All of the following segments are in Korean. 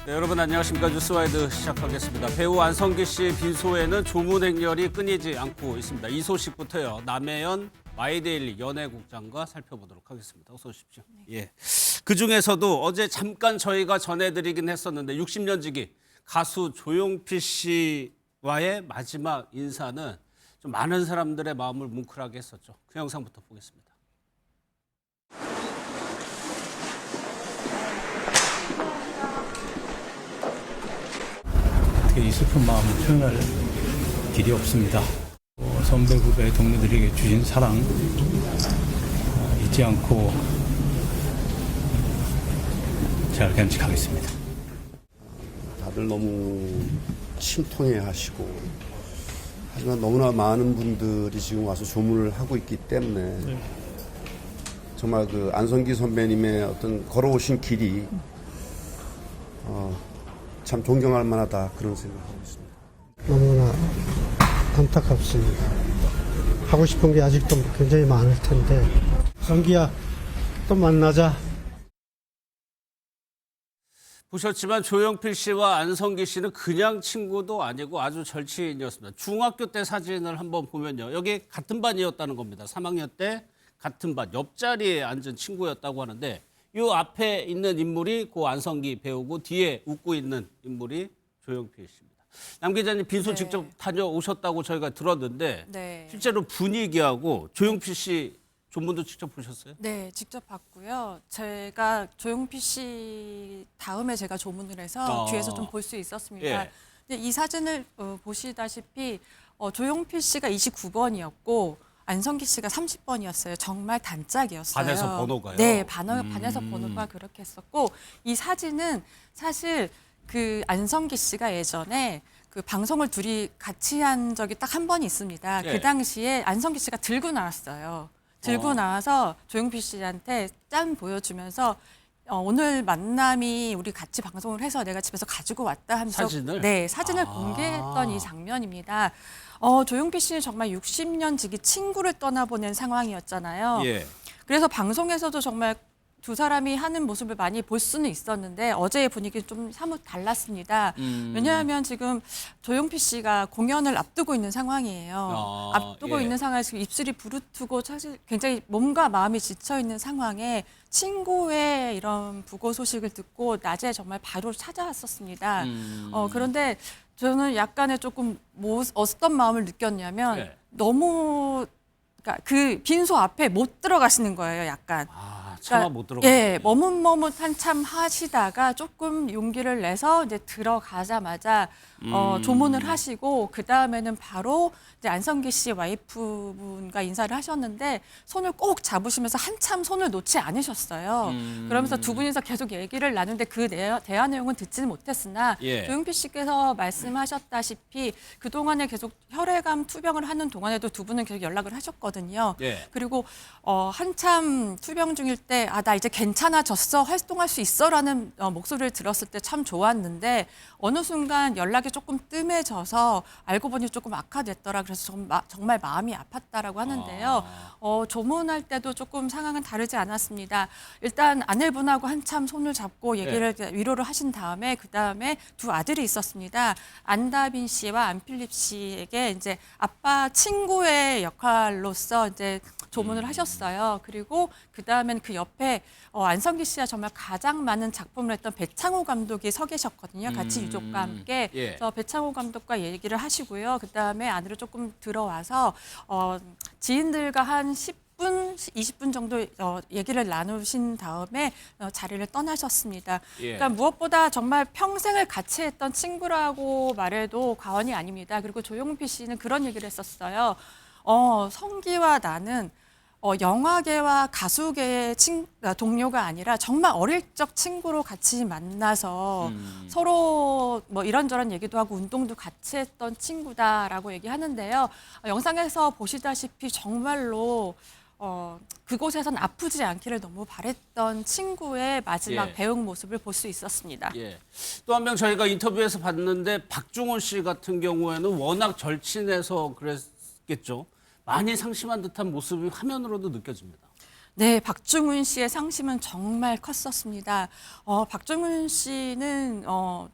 네, 여러분 안녕하십니까. 뉴스와이드 시작하겠습니다. 배우 안성기 씨 비소에는 조문 행렬이 끊이지 않고 있습니다. 이 소식부터요. 남해연 마이데일리 연예국장과 살펴보도록 하겠습니다. 어서 오십시오. 예. 그중에서도 어제 잠깐 저희가 전해드리긴 했었는데 60년 지기 가수 조용필 씨와의 마지막 인사는 좀 많은 사람들의 마음을 뭉클하게 했었죠. 그 영상부터 보겠습니다. 이 슬픈 마음을 표현할 길이 없습니다. 선배, 후배, 동료들에게 주신 사랑 잊지 않고 잘 간직하겠습니다. 다들 너무 침통해하시고 하지만 너무나 많은 분들이 지금 와서 조문을 하고 있기 때문에 정말 그 안성기 선배님의 어떤 걸어오신 길이 참 존경할 만하다 그런 생각하고 있습니다. 너무나 안타깝습니다. 하고 싶은 게 아직도 굉장히 많을 텐데. 성기야, 또 만나자. 보셨지만 조용필 씨와 안성기 씨는 그냥 친구도 아니고 아주 절친이었습니다. 중학교 때 사진을 한번 보면요. 여기 같은 반이었다는 겁니다. 3학년 때 같은 반, 옆자리에 앉은 친구였다고 하는데 이 앞에 있는 인물이 고 안성기 배우고 뒤에 웃고 있는 인물이 조용필 씨입니다. 남 기자님 빈소 네. 직접 다녀오셨다고 저희가 들었는데 네. 실제로 분위기하고 조용필 씨 조문도 직접 보셨어요? 네, 직접 봤고요. 제가 조용필 씨 다음에 제가 조문을 해서 뒤에서 좀 볼 수 있었습니다. 예. 근데 이 사진을 보시다시피 조용필 씨가 29번이었고 안성기 씨가 30번이었어요. 정말 단짝이었어요. 반에서 번호가요? 네, 반에서 번호가 그렇게 했었고 이 사진은 사실 그 안성기 씨가 예전에 그 방송을 둘이 같이 한 적이 딱 한 번 있습니다. 예. 그 당시에 안성기 씨가 들고 나왔어요. 들고 나와서 조용필 씨한테 짠 보여주면서 오늘 만남이 우리 같이 방송을 해서 내가 집에서 가지고 왔다 하면서 사진을? 네, 사진을 공개했던 이 장면입니다. 조용필 씨는 정말 60년 지기 친구를 떠나보낸 상황이었잖아요. 예. 그래서 방송에서도 정말 두 사람이 하는 모습을 많이 볼 수는 있었는데 어제의 분위기는 좀 사뭇 달랐습니다. 왜냐하면 지금 조용필 씨가 공연을 앞두고 있는 상황이에요. 앞두고 예. 있는 상황에서 지금 입술이 부르트고 사실 굉장히 몸과 마음이 지쳐 있는 상황에 친구의 이런 부고 소식을 듣고 낮에 정말 바로 찾아왔었습니다. 그런데 저는 약간의 조금 어떤 마음을 느꼈냐면 예. 너무 그러니까 그 빈소 앞에 못 들어가시는 거예요, 약간. 차마 못 들어가요. 예, 머뭇머뭇 한참 하시다가 조금 용기를 내서 이제 들어가자마자 조문을 하시고 그 다음에는 바로 이제 안성기 씨 와이프분과 인사를 하셨는데 손을 꼭 잡으시면서 한참 손을 놓지 않으셨어요. 그러면서 두 분이서 계속 얘기를 나누는데 그 대화 내용은 듣지는 못했으나 예. 조용필 씨께서 말씀하셨다시피 그 동안에 계속 혈액암 투병을 하는 동안에도 두 분은 계속 연락을 하셨거든요. 예. 그리고 한참 투병 중일 때 나 이제 괜찮아졌어, 활동할 수 있어라는 목소리를 들었을 때 참 좋았는데 어느 순간 연락이 조금 뜸해져서 알고 보니 조금 악화됐더라. 그래서 정말 마음이 아팠다라고 하는데요. 조문할 때도 조금 상황은 다르지 않았습니다. 일단 아내분하고 한참 손을 잡고 얘기를 위로를 하신 다음에 그 다음에 두 아들이 있었습니다. 안다빈 씨와 안필립 씨에게 이제 아빠 친구의 역할로서 이제 조문을 하셨어요. 그리고 그 다음엔 그 옆에 안성기 씨와 정말 가장 많은 작품을 했던 배창호 감독이 서 계셨거든요. 같이 유족과 함께. 예. 그래서 배창호 감독과 얘기를 하시고요. 그 다음에 안으로 조금 들어와서 지인들과 한 10분, 20분 정도 얘기를 나누신 다음에 자리를 떠나셨습니다. 예. 그러니까 무엇보다 정말 평생을 같이 했던 친구라고 말해도 과언이 아닙니다. 그리고 조용필 씨는 그런 얘기를 했었어요. 성기와 나는 영화계와 가수계의 동료가 아니라 정말 어릴 적 친구로 같이 만나서 서로 뭐 이런저런 얘기도 하고 운동도 같이 했던 친구다라고 얘기하는데요. 영상에서 보시다시피 정말로 그곳에선 아프지 않기를 너무 바랬던 친구의 마지막 예. 배웅 모습을 볼 수 있었습니다. 예. 또 한 명 저희가 인터뷰에서 봤는데 박중원 씨 같은 경우에는 워낙 절친해서 그랬겠죠. 많이 상심한 듯한 모습이 화면으로도 느껴집니다. 네, 박중훈 씨의 상심은 정말 컸었습니다. 박중훈 씨는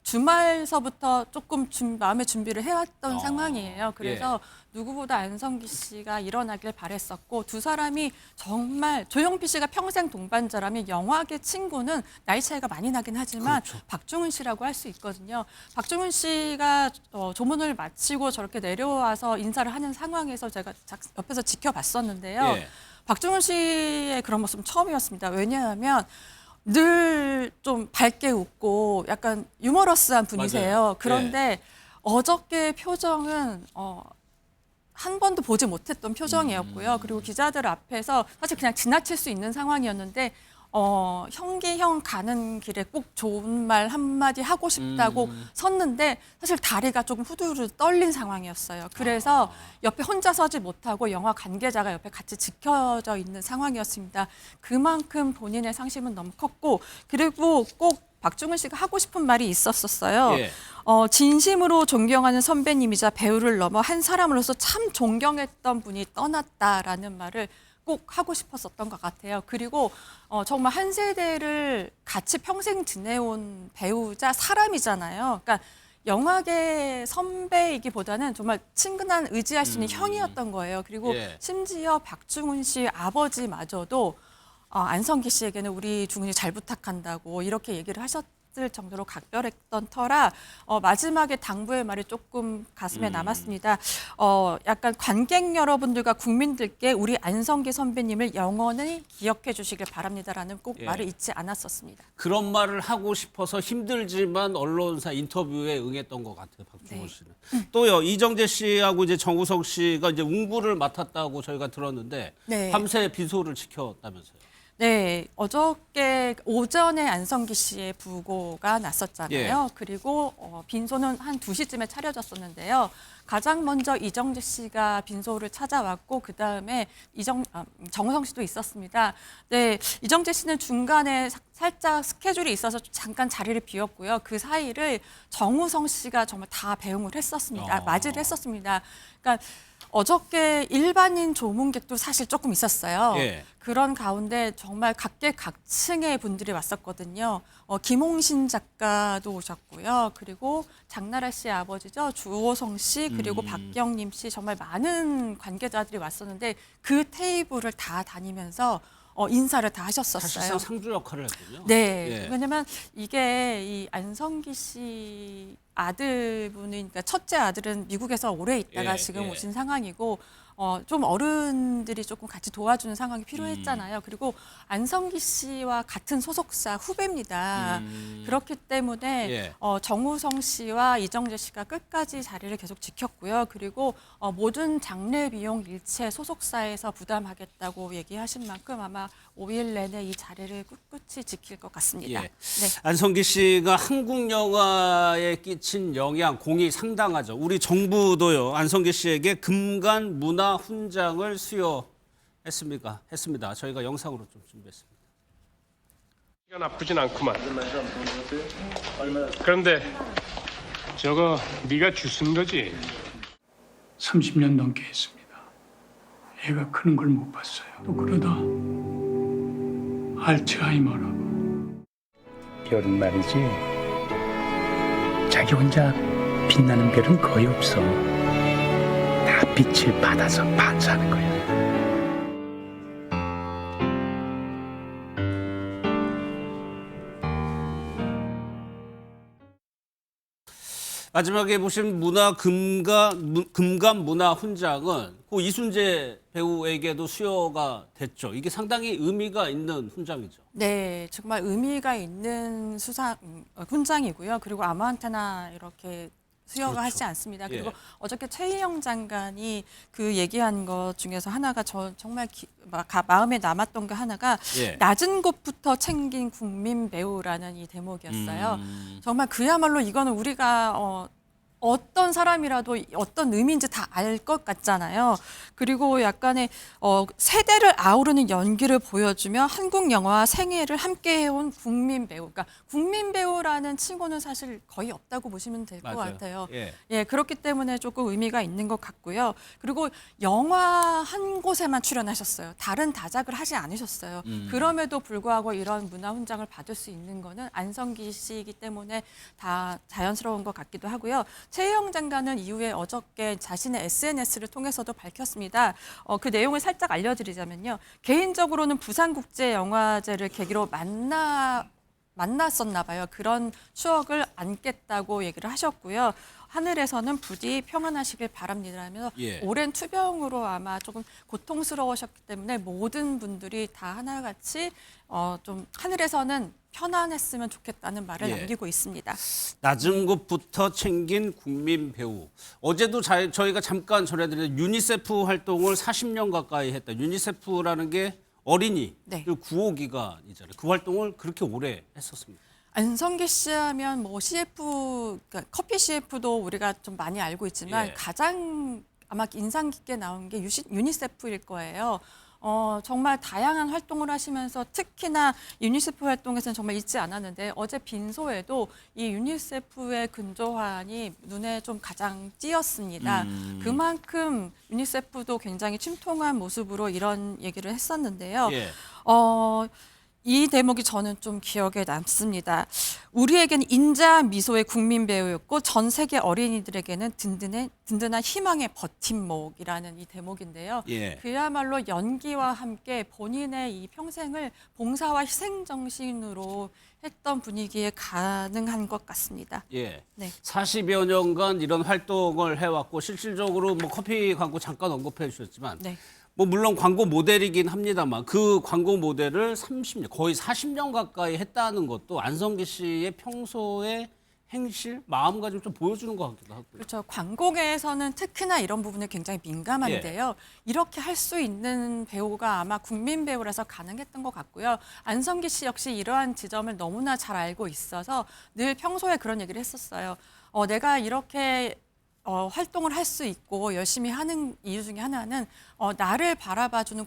주말서부터 조금 마음의 준비를 해왔던 상황이에요. 그래서 누구보다 안성기 씨가 일어나길 바랬었고 두 사람이 정말 조용필 씨가 평생 동반자라면 영화계 친구는 나이 차이가 많이 나긴 하지만 그렇죠. 박중훈 씨라고 할 수 있거든요. 박중훈 씨가 조문을 마치고 저렇게 내려와서 인사를 하는 상황에서 제가 옆에서 지켜봤었는데요. 예. 박중훈 씨의 그런 모습은 처음이었습니다. 왜냐하면 늘 좀 밝게 웃고 약간 유머러스한 분이세요. 맞아요. 그런데 어저께 표정은 한 번도 보지 못했던 표정이었고요. 그리고 기자들 앞에서 사실 그냥 지나칠 수 있는 상황이었는데 형기형 가는 길에 꼭 좋은 말 한마디 하고 싶다고 섰는데 사실 다리가 조금 후두르 떨린 상황이었어요. 그래서 옆에 혼자 서지 못하고 영화 관계자가 옆에 같이 지켜져 있는 상황이었습니다. 그만큼 본인의 상심은 너무 컸고 그리고 꼭 박중훈 씨가 하고 싶은 말이 있었어요. 예. 진심으로 존경하는 선배님이자 배우를 넘어 한 사람으로서 참 존경했던 분이 떠났다라는 말을 꼭 하고 싶었었던 것 같아요. 그리고 정말 한 세대를 같이 평생 지내온 배우자 사람이잖아요. 그러니까 영화계 선배이기보다는 정말 친근한 의지할 수 있는 형이었던 거예요. 그리고 예. 심지어 박중훈 씨 아버지마저도 안성기 씨에게는 우리 중훈이 잘 부탁한다고 이렇게 얘기를 하셨을 정도로 각별했던 터라 마지막에 당부의 말이 조금 가슴에 남았습니다. 약간 관객 여러분들과 국민들께 우리 안성기 선배님을 영원히 기억해 주시길 바랍니다라는 꼭 예. 말을 잊지 않았었습니다. 그런 말을 하고 싶어서 힘들지만 언론사 인터뷰에 응했던 것 같아요, 박중훈 네. 씨는. 또요, 이정재 씨하고 이제 정우성 씨가 이제 웅구를 맡았다고 저희가 들었는데 네. 밤새 비소를 지켰다면서요. 네, 어저께 오전에 안성기 씨의 부고가 났었잖아요. 예. 그리고 빈소는 한 2시쯤에 차려졌었는데요. 가장 먼저 이정재 씨가 빈소를 찾아왔고 그다음에 정우성 씨도 있었습니다. 네, 이정재 씨는 중간에 살짝 스케줄이 있어서 잠깐 자리를 비웠고요. 그 사이를 정우성 씨가 정말 다 배웅을 했었습니다. 맞이를 했었습니다. 그러니까 어저께 일반인 조문객도 사실 조금 있었어요. 예. 그런 가운데 정말 각계각층의 분들이 왔었거든요. 김홍신 작가도 오셨고요. 그리고 장나라 씨의 아버지죠. 주호성 씨 그리고 박경림 씨 정말 많은 관계자들이 왔었는데 그 테이블을 다 다니면서 인사를 다 하셨었어요. 사실상 상주 역할을 했군요. 네, 예. 왜냐면 이게 이 안성기 씨 아들분이, 그러니까 첫째 아들은 미국에서 오래 있다가 예, 지금 예. 오신 상황이고, 좀 어른들이 조금 같이 도와주는 상황이 필요했잖아요. 그리고 안성기 씨와 같은 소속사 후배입니다. 그렇기 때문에 예. 정우성 씨와 이정재 씨가 끝까지 자리를 계속 지켰고요. 그리고 모든 장례 비용 일체 소속사에서 부담하겠다고 얘기하신 만큼 아마 5일 내내 이 자리를 꿋꿋이 지킬 것 같습니다. 예. 네. 안성기 씨가 한국 영화에 끼친 영향, 공이 상당하죠. 우리 정부도요, 안성기 씨에게 금간 문화 훈장을 수여했습니다. 저희가 영상으로 좀 준비했습니다. 가 나쁘진 않구만. 그런데 저거 네가 주순 거지? 30년 넘게 했습니다. 애가 크는 걸 못 봤어요. 또 그러다 알츠하이머라고. 별은 말이지 자기 혼자 빛나는 별은 거의 없어. 다 빛을 받아서 반사하는 거야. 마지막에 보신 금감 문화 훈장은 그 이순재 배우에게도 수여가 됐죠. 이게 상당히 의미가 있는 훈장이죠. 네, 정말 의미가 있는 훈장이고요. 그리고 아무한테나 이렇게 수여가 그렇죠. 하지 않습니다. 그리고 예. 어저께 최희영 장관이 그 얘기한 것 중에서 하나가 정말 마음에 남았던 게 하나가 예. 낮은 곳부터 챙긴 국민 배우라는 이 대목이었어요. 정말 그야말로 이거는 우리가 어떤 사람이라도 어떤 의미인지 다 알 것 같잖아요. 그리고 약간의 세대를 아우르는 연기를 보여주며 한국 영화와 생애를 함께 해온 국민 배우. 그러니까 국민 배우라는 칭호는 사실 거의 없다고 보시면 될 것 맞아요. 같아요. 예. 예, 그렇기 때문에 조금 의미가 있는 것 같고요. 그리고 영화 한 곳에만 출연하셨어요. 다른 다작을 하지 않으셨어요. 그럼에도 불구하고 이런 문화 훈장을 받을 수 있는 거는 안성기 씨이기 때문에 다 자연스러운 것 같기도 하고요. 최혜영 장관은 이후에 어저께 자신의 SNS를 통해서도 밝혔습니다. 그 내용을 살짝 알려드리자면요. 개인적으로는 부산국제영화제를 계기로 만났었나 봐요. 그런 추억을 안겠다고 얘기를 하셨고요. 하늘에서는 부디 평안하시길 바랍니다라면서 예. 오랜 투병으로 아마 조금 고통스러우셨기 때문에 모든 분들이 다 하나같이 좀 하늘에서는 편안했으면 좋겠다는 말을 예. 남기고 있습니다. 낮은 곳부터 챙긴 국민 배우. 어제도 저희가 잠깐 전해드린 유니세프 활동을 40년 가까이 했다. 유니세프라는 게 어린이 네. 구호기관이잖아요. 그 활동을 그렇게 오래 했었습니다. 안성기 씨 하면 뭐 CF, 그러니까 커피 CF도 우리가 좀 많이 알고 있지만 예. 가장 아마 인상 깊게 나온 게 유니세프일 거예요. 정말 다양한 활동을 하시면서 특히나 유니세프 활동에서는 정말 잊지 않았는데 어제 빈소에도 이 유니세프의 근조환이 눈에 좀 가장 띄었습니다. 그만큼 유니세프도 굉장히 침통한 모습으로 이런 얘기를 했었는데요. 예. 이 대목이 저는 좀 기억에 남습니다. 우리에겐 인자한 미소의 국민 배우였고 전 세계 어린이들에게는 든든한 희망의 버팀목이라는 이 대목인데요. 예. 그야말로 연기와 함께 본인의 이 평생을 봉사와 희생 정신으로 했던 분위기에 가능한 것 같습니다. 예. 네. 40여 년간 이런 활동을 해왔고 실질적으로 뭐 커피 광고 잠깐 언급해 주셨지만 네. 뭐 물론 광고 모델이긴 합니다만 그 광고 모델을 30년 거의 40년 가까이 했다는 것도 안성기 씨의 평소의 행실, 마음가짐 좀 보여주는 것 같기도 하고요. 그렇죠. 광고계에서는 특히나 이런 부분에 굉장히 민감한데요. 이렇게 할 수 있는 배우가 아마 국민 배우라서 가능했던 것 같고요. 안성기 씨 역시 이러한 지점을 너무나 잘 알고 있어서 늘 평소에 그런 얘기를 했었어요. 내가 이렇게 활동을 할 수 있고 열심히 하는 이유 중에 하나는 나를 바라봐주는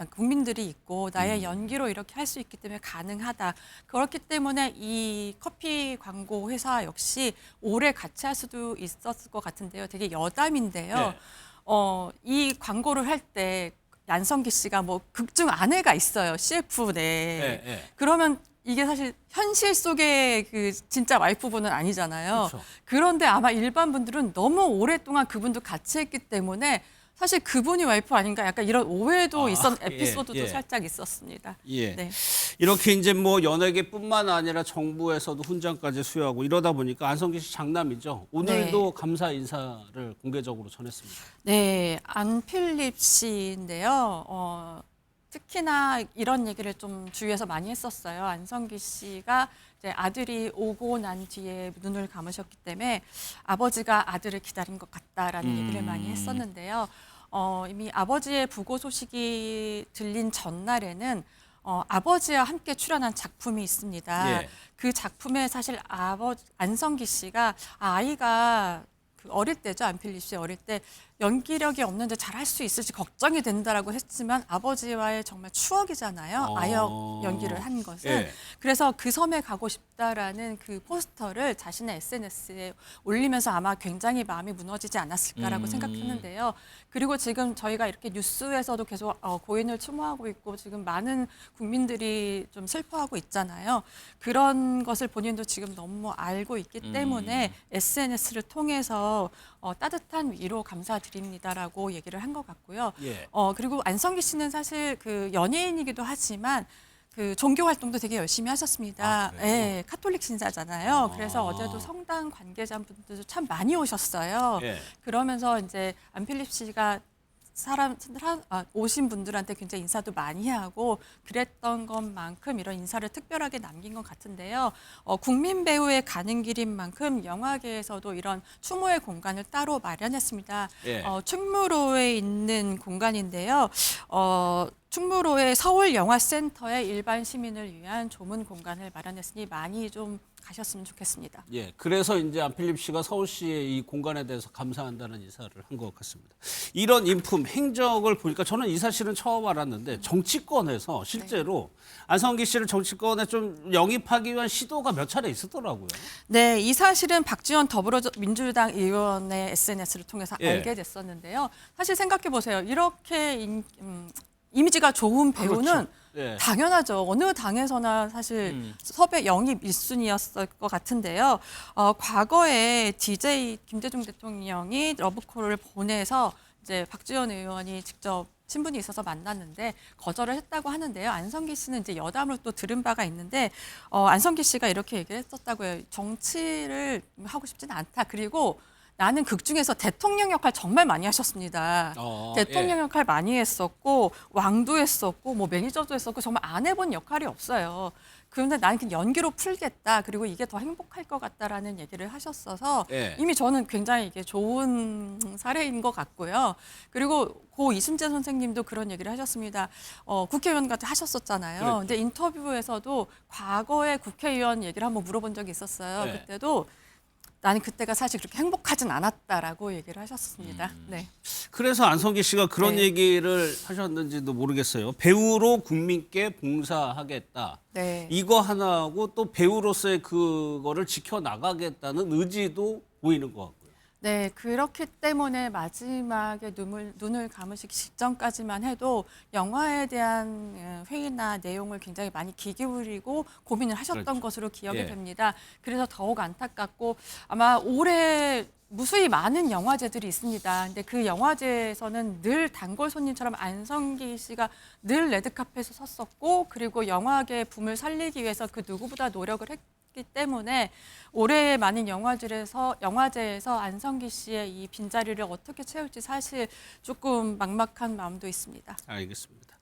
국민들이 있고 나의 연기로 이렇게 할 수 있기 때문에 가능하다. 그렇기 때문에 이 커피 광고 회사 역시 오래 같이 할 수도 있었을 것 같은데요. 되게 여담인데요. 네. 이 광고를 할 때 안성기 씨가 뭐 극중 아내가 있어요. CF 내에. 네, 네. 그러면 이게 사실 현실 속의 그 진짜 와이프분은 아니잖아요. 그렇죠. 그런데 아마 일반 분들은 너무 오랫동안 그분도 같이 했기 때문에 사실 그분이 와이프 아닌가 약간 이런 오해도 에피소드도 예. 살짝 있었습니다. 예. 네. 이렇게 이제 뭐 연예계뿐만 아니라 정부에서도 훈장까지 수여하고 이러다 보니까 안성기 씨 장남이죠. 오늘도 감사 인사를 공개적으로 전했습니다. 네, 안필립 씨인데요. 특히나 이런 얘기를 좀 주위에서 많이 했었어요. 안성기 씨가 이제 아들이 오고 난 뒤에 눈을 감으셨기 때문에 아버지가 아들을 기다린 것 같다라는 얘기를 많이 했었는데요. 이미 아버지의 부고 소식이 들린 전날에는 아버지와 함께 출연한 작품이 있습니다. 예. 그 작품에 사실 안성기 씨가 아이가 그 어릴 때죠. 안필립 씨 어릴 때 연기력이 없는데 잘할 수 있을지 걱정이 된다라고 했지만 아버지와의 정말 추억이잖아요. 아역 연기를 한 것은. 예. 그래서 그 섬에 가고 싶다라는 그 포스터를 자신의 SNS에 올리면서 아마 굉장히 마음이 무너지지 않았을까라고 생각했는데요. 그리고 지금 저희가 이렇게 뉴스에서도 계속 고인을 추모하고 있고 지금 많은 국민들이 좀 슬퍼하고 있잖아요. 그런 것을 본인도 지금 너무 알고 있기 때문에 SNS를 통해서 따뜻한 위로 감사드립니다라고 얘기를 한 것 같고요. 예. 그리고 안성기 씨는 사실 그 연예인이기도 하지만 그 종교 활동도 되게 열심히 하셨습니다. 그래요? 예, 카톨릭 신사잖아요. 그래서 어제도 성당 관계자분들도 참 많이 오셨어요. 예. 그러면서 이제 안필립 씨가 오신 분들한테 굉장히 인사도 많이 하고 그랬던 것만큼 이런 인사를 특별하게 남긴 것 같은데요. 국민 배우의 가는 길인 만큼 영화계에서도 이런 추모의 공간을 따로 마련했습니다. 예. 충무로에 있는 공간인데요. 충무로의 서울영화센터에 일반 시민을 위한 조문 공간을 마련했으니 많이 좀 가셨으면 좋겠습니다. 예, 그래서 이제 안필립 씨가 서울시의 이 공간에 대해서 감사한다는 인사를 한 것 같습니다. 이런 인품, 행적을 보니까 저는 이 사실은 처음 알았는데 정치권에서 실제로 안성기 씨를 정치권에 좀 영입하기 위한 시도가 몇 차례 있었더라고요. 네, 이 사실은 박지원 더불어민주당 의원의 SNS를 통해서 예. 알게 됐었는데요. 사실 생각해 보세요. 이렇게 이미지가 좋은 배우는 그렇죠. 예. 당연하죠. 어느 당에서나 사실 섭외 영입 1순위였을 것 같은데요. 과거에 DJ 김대중 대통령이 러브콜을 보내서 이제 박지원 의원이 직접 친분이 있어서 만났는데 거절을 했다고 하는데요. 안성기 씨는 이제 여담을 또 들은 바가 있는데 안성기 씨가 이렇게 얘기를 했었다고요. 정치를 하고 싶지는 않다. 그리고 나는 극 중에서 대통령 역할 정말 많이 하셨습니다. 대통령 예. 역할 많이 했었고 왕도 했었고 뭐 매니저도 했었고 정말 안 해본 역할이 없어요. 그런데 나는 그냥 연기로 풀겠다. 그리고 이게 더 행복할 것 같다라는 얘기를 하셨어서 예. 이미 저는 굉장히 이게 좋은 사례인 것 같고요. 그리고 고 이순재 선생님도 그런 얘기를 하셨습니다. 국회의원 같은 하셨었잖아요. 그렇죠. 근데 인터뷰에서도 과거에 국회의원 얘기를 한번 물어본 적이 있었어요. 네. 그때도 나는 그때가 사실 그렇게 행복하진 않았다라고 얘기를 하셨습니다. 네. 그래서 안성기 씨가 그런 네. 얘기를 하셨는지도 모르겠어요. 배우로 국민께 봉사하겠다. 네. 이거 하나하고 또 배우로서의 그거를 지켜나가겠다는 의지도 보이는 것 같고요. 네, 그렇기 때문에 마지막에 눈을 감으시기 직전까지만 해도 영화에 대한 회의나 내용을 굉장히 많이 귀 기울이고 고민을 하셨던 그렇죠. 것으로 기억이 예. 됩니다. 그래서 더욱 안타깝고 아마 올해 무수히 많은 영화제들이 있습니다. 근데 그 영화제에서는 늘 단골 손님처럼 안성기 씨가 늘 레드카펫에 섰었고 그리고 영화계의 붐을 살리기 위해서 그 누구보다 노력을 했기 때문에 올해의 많은 영화제에서 안성기 씨의 이 빈자리를 어떻게 채울지 사실 조금 막막한 마음도 있습니다. 알겠습니다.